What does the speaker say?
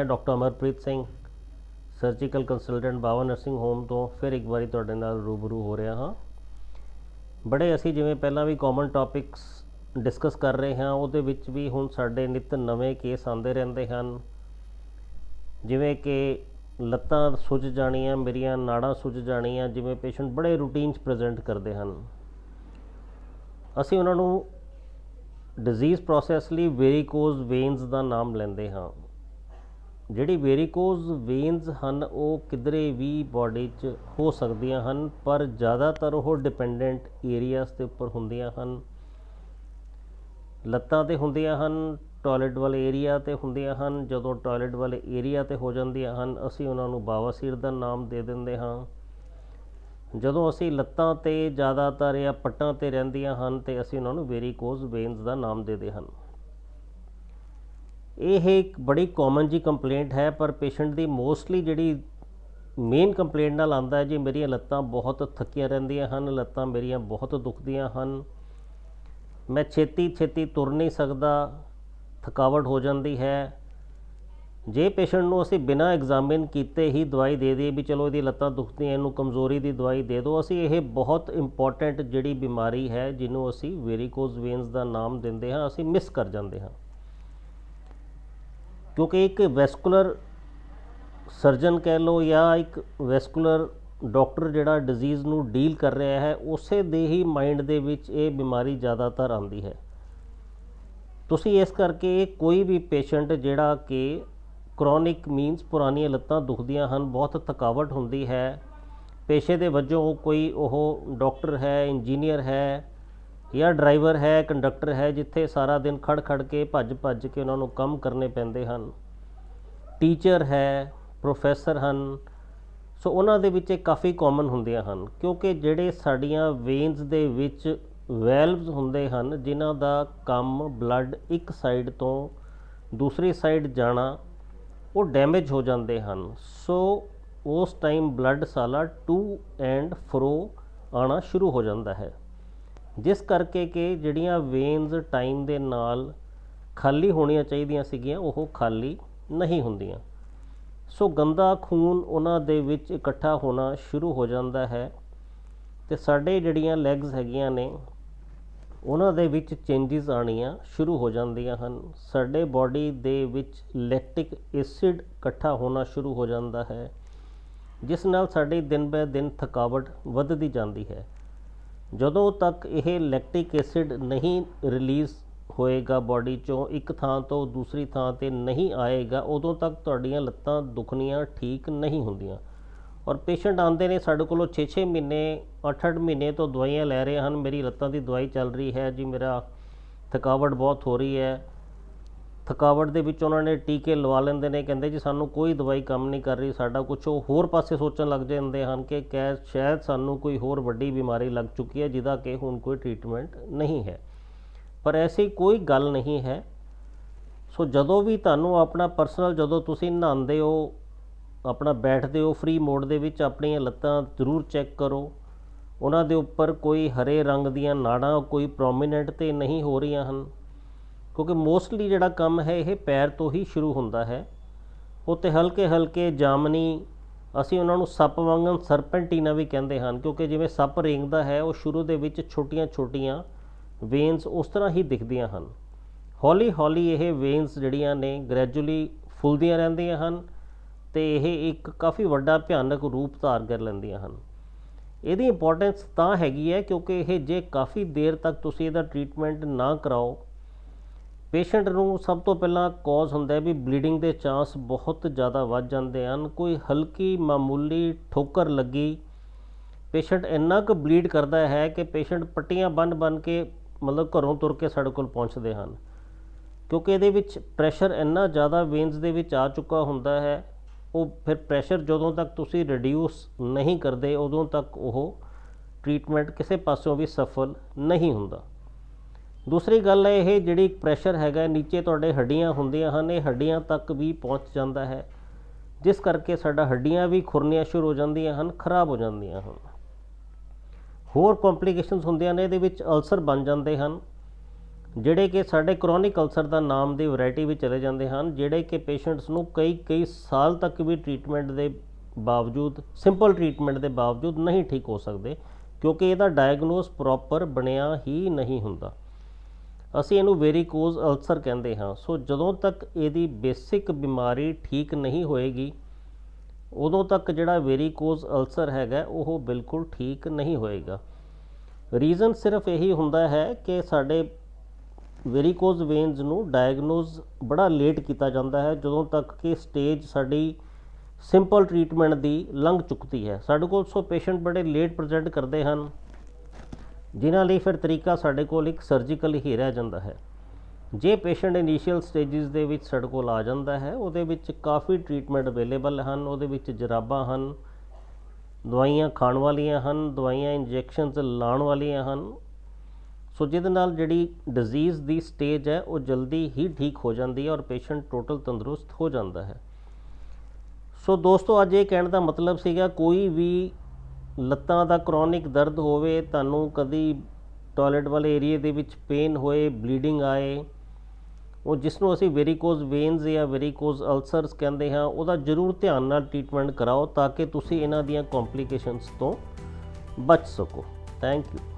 Doctor Amarpreet Singh surgical consultant Baba nursing home तो फिर एक बारी ਤੁਹਾਡੇ ਨਾਲ रूबरू हो रहा हाँ। बड़े ਅਸੀਂ ਜਿਵੇਂ ਪਹਿਲਾਂ ਵੀ ਕਾਮਨ ਟੌਪਿਕਸ ਡਿਸਕਸ ਕਰ ਰਹੇ ਹਾਂ ਉਹਦੇ ਵਿੱਚ ਵੀ ਹੁਣ ਸਾਡੇ ਨਿਤ ਨਵੇਂ ਕੇਸ ਆਉਂਦੇ ਰਹਿੰਦੇ ਹਨ, ਜਿਵੇਂ ਕਿ ਲੱਤਾਂ ਸੁੱਜ ਜਾਣੀਆਂ, ਮੇਰੀਆਂ ਨਾੜਾਂ ਸੁੱਜ ਜਾਣੀਆਂ, ਜਿਵੇਂ ਪੇਸ਼ੈਂਟ ਬੜੇ ਰੂਟੀਨ 'ਚ ਪ੍ਰੈਜ਼ੈਂਟ ਕਰਦੇ ਹਨ। ਅਸੀਂ ਉਹਨਾਂ ਨੂੰ ਡਿਜ਼ੀਜ਼ ਪ੍ਰੋਸੈਸ ਲਈ ਵੇਰੀਕੋਜ਼ ਵੇਨਸ ਦਾ ਨਾਮ ਲੈਂਦੇ ਹਾਂ। ਜਿਹੜੀ ਵੇਰੀਕੋਜ਼ ਵੇਨਸ ਹਨ ਉਹ ਕਿਧਰੇ ਵੀ ਬਾਡੀ 'ਚ ਹੋ ਸਕਦੀਆਂ ਹਨ, ਪਰ ਜ਼ਿਆਦਾਤਰ ਉਹ ਡਿਪੈਂਡੈਂਟ ਏਰੀਆਸ ਦੇ ਉੱਪਰ ਹੁੰਦੀਆਂ ਹਨ। ਲੱਤਾਂ 'ਤੇ ਹੁੰਦੀਆਂ ਹਨ, ਟੋਇਲਟ ਵਾਲੇ ਏਰੀਆ 'ਤੇ ਹੁੰਦੀਆਂ ਹਨ। ਜਦੋਂ ਟੋਇਲਟ ਵਾਲੇ ਏਰੀਆ 'ਤੇ ਹੋ ਜਾਂਦੀਆਂ ਹਨ ਅਸੀਂ ਉਹਨਾਂ ਨੂੰ ਬਾਵਾਸੀਰ ਦਾ ਨਾਮ ਦੇ ਦਿੰਦੇ ਹਾਂ। ਜਦੋਂ ਅਸੀਂ ਲੱਤਾਂ 'ਤੇ ਜ਼ਿਆਦਾਤਰ ਜਾਂ ਪੱਟਾਂ 'ਤੇ ਰਹਿੰਦੀਆਂ ਹਨ ਅਤੇ ਅਸੀਂ ਉਹਨਾਂ ਨੂੰ ਵੇਰੀਕੋਜ਼ ਵੇਨਸ ਦਾ ਨਾਮ ਦੇਦੇ ਹਨ। ਇਹ ਇੱਕ ਬੜੀ ਕਾਮਨ ਜੀ ਕੰਪਲੇਂਟ ਹੈ, ਪਰ ਪੇਸ਼ੈਂਟ ਦੀ ਮੋਸਟਲੀ ਜਿਹੜੀ ਮੇਨ ਕੰਪਲੇਂਟ ਨਾਲ ਆਉਂਦਾ ਹੈ ਜੀ ਮੇਰੀਆਂ ਲੱਤਾਂ ਬਹੁਤ ਥੱਕੀਆਂ ਰਹਿੰਦੀਆਂ ਹਨ, ਲੱਤਾਂ ਮੇਰੀਆਂ ਬਹੁਤ ਦੁਖਦੀਆਂ ਹਨ, ਮੈਂ ਛੇਤੀ ਤੁਰ ਨਹੀਂ ਸਕਦਾ, ਥਕਾਵਟ ਹੋ ਜਾਂਦੀ ਹੈ। ਜੇ ਪੇਸ਼ੈਂਟ ਨੂੰ ਅਸੀਂ ਬਿਨਾਂ ਐਗਜ਼ਾਮਿਨ ਕੀਤੇ ਹੀ ਦਵਾਈ ਦੇ ਦਈਏ ਵੀ ਚਲੋ ਇਹਦੀ ਲੱਤਾਂ ਦੁਖਦੀਆਂ, ਇਹਨੂੰ ਕਮਜ਼ੋਰੀ ਦੀ ਦਵਾਈ ਦੇ ਦਿਓ, ਅਸੀਂ ਇਹ ਬਹੁਤ ਇੰਪੋਰਟੈਂਟ ਜਿਹੜੀ ਬਿਮਾਰੀ ਹੈ ਜਿਹਨੂੰ ਅਸੀਂ ਵੇਰੀਕੋਜ਼ ਵੇਨਸ ਦਾ ਨਾਮ ਦਿੰਦੇ ਹਾਂ ਅਸੀਂ ਮਿਸ ਕਰ ਜਾਂਦੇ ਹਾਂ। ਕਿਉਂਕਿ ਇੱਕ ਵੈਸਕੂਲਰ ਸਰਜਨ ਕਹਿ ਲਓ ਜਾਂ ਇੱਕ ਵੈਸਕੂਲਰ ਡਾਕਟਰ ਜਿਹੜਾ ਡਿਜ਼ੀਜ਼ ਨੂੰ ਡੀਲ ਕਰ ਰਿਹਾ ਹੈ ਉਸੇ ਦੇ ਹੀ ਮਾਈਂਡ ਦੇ ਵਿੱਚ ਇਹ ਬਿਮਾਰੀ ਜ਼ਿਆਦਾਤਰ ਆਉਂਦੀ ਹੈ। ਤੁਸੀਂ ਇਸ ਕਰਕੇ ਕੋਈ ਵੀ ਪੇਸ਼ੈਂਟ ਜਿਹੜਾ ਕਿ ਕਰੋਨਿਕ ਮੀਨਸ ਪੁਰਾਣੀਆਂ ਲੱਤਾਂ ਦੁਖਦੀਆਂ ਹਨ, ਬਹੁਤ ਥਕਾਵਟ ਹੁੰਦੀ ਹੈ, ਪੇਸ਼ੇ ਦੇ ਵਜੋਂ ਕੋਈ ਉਹ ਡਾਕਟਰ ਹੈ, ਇੰਜੀਨੀਅਰ ਹੈ ਜਾਂ ਡਰਾਈਵਰ ਹੈ, ਕੰਡਕਟਰ ਹੈ, ਜਿੱਥੇ ਸਾਰਾ ਦਿਨ ਖੜ ਕੇ ਭੱਜ ਕੇ ਉਹਨਾਂ ਨੂੰ ਕੰਮ ਕਰਨੇ ਪੈਂਦੇ ਹਨ, ਟੀਚਰ ਹੈ, ਪ੍ਰੋਫੈਸਰ ਹਨ, ਸੋ ਉਹਨਾਂ ਦੇ ਵਿੱਚ ਇਹ ਕਾਫੀ ਕਾਮਨ ਹੁੰਦੀਆਂ ਹਨ। ਕਿਉਂਕਿ ਜਿਹੜੇ ਸਾਡੀਆਂ ਵੇਨਸ ਦੇ ਵਿੱਚ ਵੈਲਵਸ ਹੁੰਦੇ ਹਨ ਜਿਨ੍ਹਾਂ ਦਾ ਕੰਮ ਬਲੱਡ ਇੱਕ ਸਾਈਡ ਤੋਂ ਦੂਸਰੀ ਸਾਈਡ ਜਾਣਾ, ਉਹ ਡੈਮੇਜ ਹੋ ਜਾਂਦੇ ਹਨ। ਸੋ ਉਸ ਟਾਈਮ ਬਲੱਡ ਸਾਲਾ ਟੂ ਐਂਡ ਫਰੋ ਆਉਣਾ ਸ਼ੁਰੂ ਹੋ ਜਾਂਦਾ ਹੈ, ਜਿਸ ਕਰਕੇ ਕਿ ਜਿਹੜੀਆਂ ਵੇਨਸ ਟਾਈਮ ਦੇ ਨਾਲ ਖਾਲੀ ਹੋਣੀਆਂ ਚਾਹੀਦੀਆਂ ਸੀਗੀਆਂ ਉਹ ਖਾਲੀ ਨਹੀਂ ਹੁੰਦੀਆਂ। ਸੋ ਗੰਦਾ ਖੂਨ ਉਹਨਾਂ ਦੇ ਵਿੱਚ ਇਕੱਠਾ ਹੋਣਾ ਸ਼ੁਰੂ ਹੋ ਜਾਂਦਾ ਹੈ ਅਤੇ ਸਾਡੇ ਜਿਹੜੀਆਂ ਲੈਗਸ ਹੈਗੀਆਂ ਨੇ ਉਹਨਾਂ ਦੇ ਵਿੱਚ ਚੇਂਜਿਸ ਆਉਣੀਆਂ ਸ਼ੁਰੂ ਹੋ ਜਾਂਦੀਆਂ ਹਨ। ਸਾਡੇ ਬਾਡੀ ਦੇ ਵਿੱਚ ਲੈਕਟਿਕ ਐਸਿਡ ਇਕੱਠਾ ਹੋਣਾ ਸ਼ੁਰੂ ਹੋ ਜਾਂਦਾ ਹੈ, ਜਿਸ ਨਾਲ ਸਾਡੀ ਦਿਨ ਬੈ ਦਿਨ ਥਕਾਵਟ ਵੱਧਦੀ ਜਾਂਦੀ ਹੈ। ਜਦੋਂ ਤੱਕ ਇਹ ਲੈਕਟਿਕ ਐਸਿਡ ਨਹੀਂ ਰਿਲੀਜ਼ ਹੋਏਗਾ ਬਾਡੀ 'ਚੋਂ, ਇੱਕ ਥਾਂ ਤੋਂ ਦੂਸਰੀ ਥਾਂ 'ਤੇ ਨਹੀਂ ਆਏਗਾ, ਉਦੋਂ ਤੱਕ ਤੁਹਾਡੀਆਂ ਲੱਤਾਂ ਦੁਖਣੀਆਂ ਠੀਕ ਨਹੀਂ ਹੁੰਦੀਆਂ। ਔਰ ਪੇਸ਼ੈਂਟ ਆਉਂਦੇ ਨੇ ਸਾਡੇ ਕੋਲੋਂ 6 ਮਹੀਨੇ 8 ਮਹੀਨੇ ਤੋਂ ਦਵਾਈਆਂ ਲੈ ਰਹੇ ਹਨ, ਮੇਰੀ ਲੱਤਾਂ ਦੀ ਦਵਾਈ ਚੱਲ ਰਹੀ ਹੈ ਜੀ, ਮੇਰਾ ਥਕਾਵਟ ਬਹੁਤ ਹੋ ਰਹੀ ਹੈ। ਥਕਾਵਟ ਦੇ ਵਿੱਚ ਉਹਨਾਂ ਨੇ ਟੀਕੇ ਲਵਾ ਲੈਂਦੇ ਨੇ, ਕਹਿੰਦੇ ਜੀ ਸਾਨੂੰ ਕੋਈ ਦਵਾਈ ਕੰਮ ਨਹੀਂ ਕਰ ਰਹੀ, ਸਾਡਾ ਕੁਛ ਉਹ ਹੋਰ ਪਾਸੇ ਸੋਚਣ ਲੱਗ ਜਾਂਦੇ ਹਨ ਕਿ ਸ਼ਾਇਦ ਸਾਨੂੰ ਕੋਈ ਹੋਰ ਵੱਡੀ ਬਿਮਾਰੀ ਲੱਗ ਚੁੱਕੀ ਹੈ ਜਿਹਦਾ ਕਿ ਹੁਣ ਕੋਈ ਟ੍ਰੀਟਮੈਂਟ ਨਹੀਂ ਹੈ, ਪਰ ਐਸੀ ਕੋਈ ਗੱਲ ਨਹੀਂ ਹੈ। ਸੋ ਜਦੋਂ ਵੀ ਤੁਹਾਨੂੰ ਆਪਣਾ ਪਰਸਨਲ, ਜਦੋਂ ਤੁਸੀਂ ਨਹਾਉਂਦੇ ਹੋ, ਆਪਣਾ ਬੈਠਦੇ ਹੋ ਫ੍ਰੀ ਮੋਡ ਦੇ ਵਿੱਚ, ਆਪਣੀਆਂ ਲੱਤਾਂ ਜ਼ਰੂਰ ਚੈੱਕ ਕਰੋ, ਉਹਨਾਂ ਦੇ ਉੱਪਰ ਕੋਈ ਹਰੇ ਰੰਗ ਦੀਆਂ ਨਾੜਾਂ ਕੋਈ ਪ੍ਰੋਮੀਨੈਂਟ ਤੇ ਨਹੀਂ ਹੋ ਰਹੀਆਂ ਹਨ, ਕਿਉਂਕਿ ਮੋਸਟਲੀ ਜਿਹੜਾ ਕੰਮ ਹੈ ਇਹ ਪੈਰ ਤੋਂ ਹੀ ਸ਼ੁਰੂ ਹੁੰਦਾ ਹੈ। ਉੱਤੇ ਹਲਕੇ ਜਾਮਨੀ, ਅਸੀਂ ਉਹਨਾਂ ਨੂੰ ਸੱਪ ਵਾਂਗਣ ਸਰਪੈਂਟੀਨਾ ਵੀ ਕਹਿੰਦੇ ਹਨ, ਕਿਉਂਕਿ ਜਿਵੇਂ ਸੱਪ ਰੇਂਗਦਾ ਹੈ ਉਹ ਸ਼ੁਰੂ ਦੇ ਵਿੱਚ ਛੋਟੀਆਂ ਵੇਨਸ ਉਸ ਤਰ੍ਹਾਂ ਹੀ ਦਿਖਦੀਆਂ ਹਨ। ਹੌਲੀ ਇਹ ਵੇਨਸ ਜਿਹੜੀਆਂ ਨੇ ਗ੍ਰੈਜੂਅਲੀ ਫੁੱਲਦੀਆਂ ਰਹਿੰਦੀਆਂ ਹਨ ਅਤੇ ਇਹ ਇੱਕ ਕਾਫੀ ਵੱਡਾ ਭਿਆਨਕ ਰੂਪ ਧਾਰ ਕਰ ਲੈਂਦੀਆਂ ਹਨ। ਇਹਦੀ ਇੰਪੋਰਟੈਂਸ ਤਾਂ ਹੈਗੀ ਹੈ ਕਿਉਂਕਿ ਇਹ ਜੇ ਕਾਫੀ ਦੇਰ ਤੱਕ ਤੁਸੀਂ ਇਹਦਾ ਟ੍ਰੀਟਮੈਂਟ ਨਾ ਕਰਾਓ, ਪੇਸ਼ੈਂਟ ਨੂੰ ਸਭ ਤੋਂ ਪਹਿਲਾਂ ਕੌਜ਼ ਹੁੰਦਾ ਵੀ ਬਲੀਡਿੰਗ ਦੇ ਚਾਂਸ ਬਹੁਤ ਜ਼ਿਆਦਾ ਵੱਧ ਜਾਂਦੇ ਹਨ। ਕੋਈ ਹਲਕੀ ਮਾਮੂਲੀ ਠੋਕਰ ਲੱਗੀ, ਪੇਸ਼ੈਂਟ ਇੰਨਾ ਕੁ ਬਲੀਡ ਕਰਦਾ ਹੈ ਕਿ ਪੇਸ਼ੈਂਟ ਪੱਟੀਆਂ ਬੰਨ੍ਹ ਕੇ ਮਤਲਬ ਘਰੋਂ ਤੁਰ ਕੇ ਸਾਡੇ ਕੋਲ ਪਹੁੰਚਦੇ ਹਨ, ਕਿਉਂਕਿ ਇਹਦੇ ਵਿੱਚ ਪ੍ਰੈਸ਼ਰ ਇੰਨਾ ਜ਼ਿਆਦਾ ਵੇਨਸ ਦੇ ਵਿੱਚ ਆ ਚੁੱਕਾ ਹੁੰਦਾ ਹੈ। ਉਹ ਫਿਰ ਪ੍ਰੈਸ਼ਰ ਜਦੋਂ ਤੱਕ ਤੁਸੀਂ ਰਿਡਿਊਸ ਨਹੀਂ ਕਰਦੇ ਉਦੋਂ ਤੱਕ ਉਹ ਟ੍ਰੀਟਮੈਂਟ ਕਿਸੇ ਪਾਸਿਓਂ ਵੀ ਸਫਲ ਨਹੀਂ ਹੁੰਦਾ। ਦੂਸਰੀ ਗੱਲ ਹੈ ਇਹ ਜਿਹੜੀ ਪ੍ਰੈਸ਼ਰ ਹੈਗਾ ਨੀਚੇ ਤੁਹਾਡੇ ਹੱਡੀਆਂ ਹੁੰਦੀਆਂ ਹਨ, ਇਹ ਹੱਡੀਆਂ ਤੱਕ ਵੀ ਪਹੁੰਚ ਜਾਂਦਾ ਹੈ, ਜਿਸ ਕਰਕੇ ਸਾਡਾ ਹੱਡੀਆਂ ਵੀ ਖੁਰਨੀਆਂ ਸ਼ੁਰੂ ਹੋ ਜਾਂਦੀਆਂ ਹਨ, ਖਰਾਬ ਹੋ ਜਾਂਦੀਆਂ ਹਨ। ਹੋਰ ਕੰਪਲੀਕੇਸ਼ਨਸ ਹੁੰਦੀਆਂ ਨੇ, ਇਹਦੇ ਵਿੱਚ ਅਲਸਰ ਬਣ ਜਾਂਦੇ ਹਨ, ਜਿਹੜੇ ਕਿ ਸਾਡੇ ਕ੍ਰੋਨਿਕ ਅਲਸਰ ਦਾ ਨਾਮ ਦੀ ਵੈਰਾਈਟੀ ਵਿੱਚ ਚਲੇ ਜਾਂਦੇ ਹਨ, ਜਿਹੜੇ ਕਿ ਪੇਸ਼ੈਂਟਸ ਨੂੰ ਕਈ ਸਾਲ ਤੱਕ ਵੀ ਟ੍ਰੀਟਮੈਂਟ ਦੇ ਬਾਵਜੂਦ, ਸਿੰਪਲ ਟ੍ਰੀਟਮੈਂਟ ਦੇ ਬਾਵਜੂਦ ਨਹੀਂ ਠੀਕ ਹੋ ਸਕਦੇ, ਕਿਉਂਕਿ ਇਹਦਾ ਡਾਇਗਨੋਸ ਪ੍ਰੋਪਰ ਬਣਿਆ ਹੀ ਨਹੀਂ ਹੁੰਦਾ। ਅਸੀਂ ਇਹਨੂੰ ਵੇਰੀਕੋਜ਼ ਅਲਸਰ ਕਹਿੰਦੇ ਹਾਂ। ਸੋ ਜਦੋਂ ਤੱਕ ਇਹਦੀ ਬੇਸਿਕ ਬਿਮਾਰੀ ਠੀਕ ਨਹੀਂ ਹੋਏਗੀ, ਉਦੋਂ ਤੱਕ ਜਿਹੜਾ ਵੇਰੀਕੋਜ਼ ਅਲਸਰ ਹੈਗਾ ਉਹ ਬਿਲਕੁਲ ਠੀਕ ਨਹੀਂ ਹੋਏਗਾ। ਰੀਜ਼ਨ ਸਿਰਫ ਇਹੀ ਹੁੰਦਾ ਹੈ ਕਿ ਸਾਡੇ ਵੇਰੀਕੋਜ਼ ਵੇਨਸ ਨੂੰ ਡਾਇਗਨੋਜ਼ ਬੜਾ ਲੇਟ ਕੀਤਾ ਜਾਂਦਾ ਹੈ, ਜਦੋਂ ਤੱਕ ਕਿ ਸਟੇਜ ਸਾਡੀ ਸਿੰਪਲ ਟ੍ਰੀਟਮੈਂਟ ਦੀ ਲੰਘ ਚੁੱਕਦੀ ਹੈ। ਸਾਡੇ ਕੋਲ ਸੋ ਪੇਸ਼ੈਂਟ ਬੜੇ ਲੇਟ ਪ੍ਰੈਜੈਂਟ ਕਰਦੇ ਹਨ, ਜਿਨ੍ਹਾਂ ਲਈ ਫਿਰ ਤਰੀਕਾ ਸਾਡੇ ਕੋਲ ਇੱਕ ਸਰਜੀਕਲ ਹੀ ਰਹਿ ਜਾਂਦਾ ਹੈ। ਜੇ ਪੇਸ਼ੈਂਟ ਇਨੀਸ਼ੀਅਲ ਸਟੇਜਿਸ ਦੇ ਵਿੱਚ ਸਾਡੇ ਕੋਲ ਆ ਜਾਂਦਾ ਹੈ, ਉਹਦੇ ਵਿੱਚ ਕਾਫੀ ਟ੍ਰੀਟਮੈਂਟ ਅਵੇਲੇਬਲ ਹਨ। ਉਹਦੇ ਵਿੱਚ ਜਰਾਬਾਂ ਹਨ, ਦਵਾਈਆਂ ਖਾਣ ਵਾਲੀਆਂ ਹਨ, ਦਵਾਈਆਂ ਇੰਜੈਕਸ਼ਨਸ ਲਾਉਣ ਵਾਲੀਆਂ ਹਨ। ਸੋ ਜਿਹਦੇ ਨਾਲ ਜਿਹੜੀ ਡਿਜ਼ੀਜ਼ ਦੀ ਸਟੇਜ ਹੈ ਉਹ ਜਲਦੀ ਹੀ ਠੀਕ ਹੋ ਜਾਂਦੀ ਹੈ ਔਰ ਪੇਸ਼ੈਂਟ ਟੋਟਲ ਤੰਦਰੁਸਤ ਹੋ ਜਾਂਦਾ ਹੈ। ਸੋ ਦੋਸਤੋ, ਅੱਜ ਇਹ ਕਹਿਣ ਦਾ ਮਤਲਬ ਸੀਗਾ, ਕੋਈ ਵੀ ਲੱਤਾਂ ਦਾ ਕ੍ਰੋਨਿਕ ਦਰਦ ਹੋਵੇ, ਤੁਹਾਨੂੰ ਕਦੀ ਟੋਇਲਟ ਵਾਲੇ ਏਰੀਏ ਦੇ ਵਿੱਚ ਪੇਨ ਹੋਏ, ਬਲੀਡਿੰਗ ਆਏ, ਉਹ ਜਿਸ ਨੂੰ ਅਸੀਂ ਵੇਰੀਕੋਜ਼ ਵੇਨਸ ਜਾਂ ਵੇਰੀਕੋਜ਼ ਅਲਸਰਸ ਕਹਿੰਦੇ ਹਾਂ, ਉਹਦਾ ਜ਼ਰੂਰ ਧਿਆਨ ਨਾਲ ਟ੍ਰੀਟਮੈਂਟ ਕਰਾਓ ਤਾਂ ਕਿ ਤੁਸੀਂ ਇਹਨਾਂ ਦੀਆਂ ਕੰਪਲਿਕੇਸ਼ਨਸ ਤੋਂ ਬਚ ਸਕੋ। Thank you.